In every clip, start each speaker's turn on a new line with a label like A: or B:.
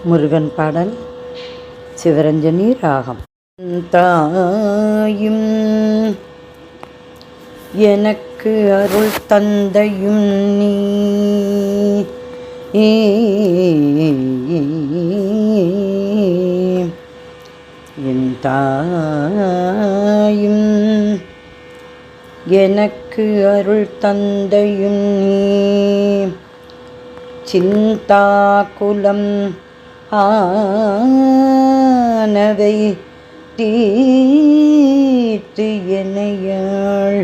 A: முருகன் பாடல் சிவரஞ்சனி ராகம். தாயும் எனக்கு அருள் தந்தையும் நீ, என் தாயும் எனக்கு அருள் தந்தையும் நீ, சிந்தாகுலம் ஆனவை தீர்த்து என்னையாள்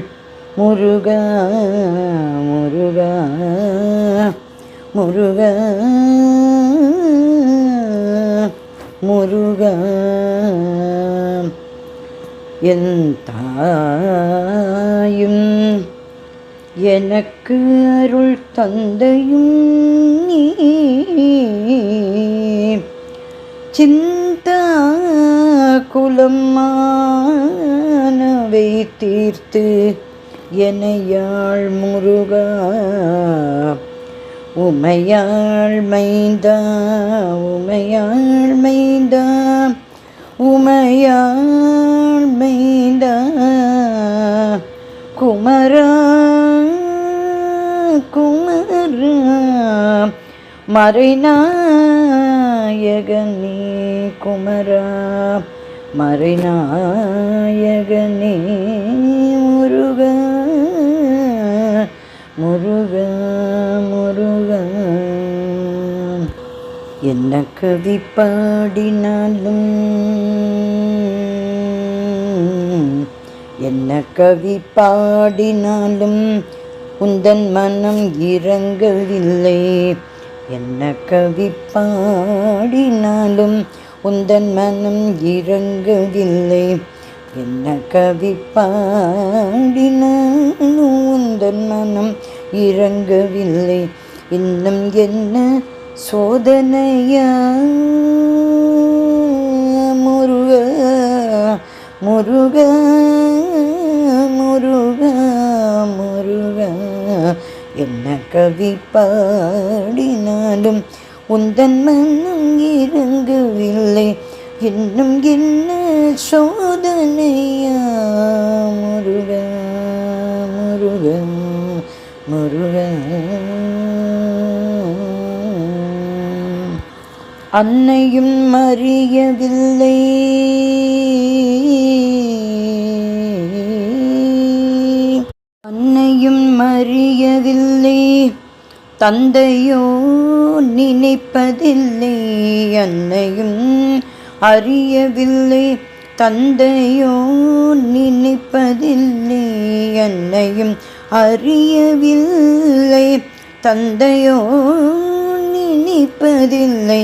A: முருகா முருகா முருகா முருகா. என் தாயும் எனக்கு அருள் தந்தையும் நீ, சிந்தா குலமானவை தீர்த்து என்னையாள் முருகா, உமையாள் மைந்தா உமையாள் மைந்தா உமையாள் மைந்தா குமரா குமரா மறைநாயகனே குமரா மறைநாயகனே முருகா முருகா முருகா. என்ன கவி பாடினாலும் என்ன கவி பாடினாலும் உந்தன் மனம் இறங்கவில்லை. என்ன கவி பாடினாலும் உந்தன் மனம் இறங்கவில்லை. என்ன கவி பாடினாலும் உந்தன் மனம் இறங்கவில்லை. இன்னும் என்ன சோதனையா முருகா முருகா முருகா முருகா. என்ன கவி பாடினாலும் உந்தன் மனம் இறங்கவில்லை. இன்னும் என்ன சோதனையா முருகா முருகா முருகா. அன்னையும் அறியவில்லை அன்னையும் அறியவில்லை, தந்தையோ நினைப்பதில்லை. அன்னையும் அறியவில்லை, தந்தையோ நினைப்பதில்லை. அன்னையும் அறியவில்லை, தந்தையோ நினைப்பதில்லை.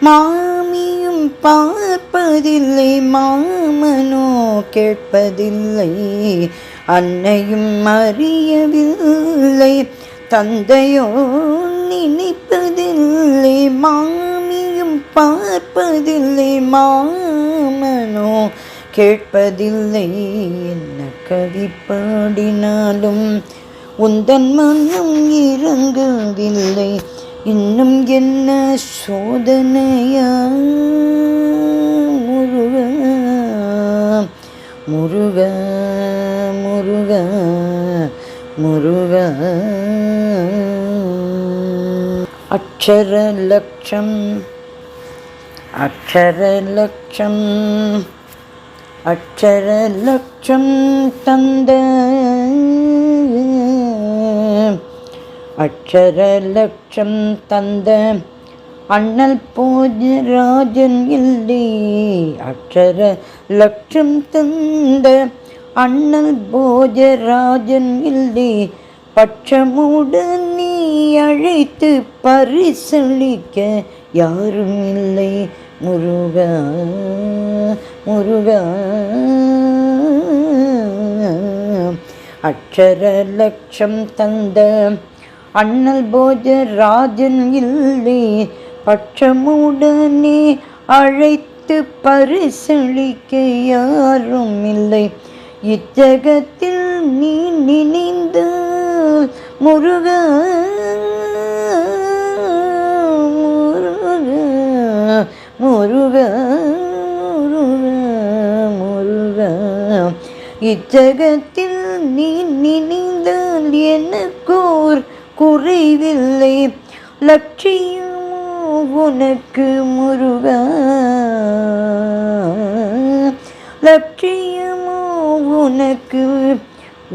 A: மாமியும் பார்ப்பதில்லை, மாமனோ கேட்பதில்லை. அன்னையும் அறியவில்லை, தந்தையோ நினைப்பதில்லை. மாமியும் பார்ப்பதில்லை, மாமனோ கேட்பதில்லை. என்ன கவி பாடினாலும் உந்தன் மனம் இறங்கவில்லை. இன்னும் என்ன சோதனையா முருகா முருகா முருகா முருகா. அக்ஷர லட்சம் அக்ஷர லட்சம் அக்ஷர லட்சம் தந்த அக்ஷர லட்சம் தந்த அண்ணல் போஜராஜன் இல்லை. அக்ஷர லட்சம் தந்த அண்ணல் போஜராஜன் இல்லை. பட்சமுடன் நீ அழைத்து பரிசளிக்க யாரும் இல்லை முருகா முருகா. அக்ஷர லட்சம் தந்த அண்ணல் போஜராஜன் இல்லை. பட்சமுடனே அழைத்து பரிசளிக்க யாரும் இல்லை. இச்சகத்தில் நீ நினைந்து முருகா முருகா இச்சகத்தில் நீ நினைந்தால் எனக்கோர் குறைவில்லை. லட்சியமோ உனக்கு முருகா, லட்சியமோ உனக்கு.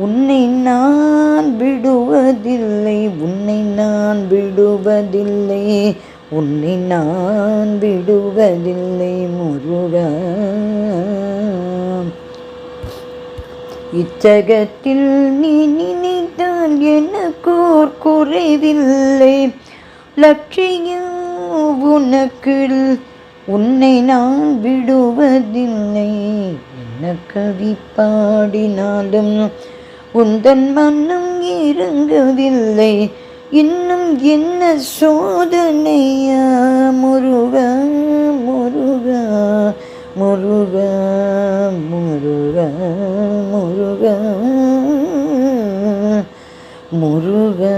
A: உன்னை நான் விடுவதில்லை, உன்னை நான் விடுவதில்லை, உன்னை நான் விடுவதில்லை முருகா. இச்சகத்தில் நீ நினைத்தால் எனக்கோர் குறைவில்லை. லட்சியம் உனக்கு, உன்னை நான் விடுவதில்லை. என்ன கவி பாடினாலும் உந்தன் மனம் இறங்கவில்லை. இன்னும் என்ன சோதனையா முருகா, முருகா, முருகா, முருகா, முருகா, முருகா.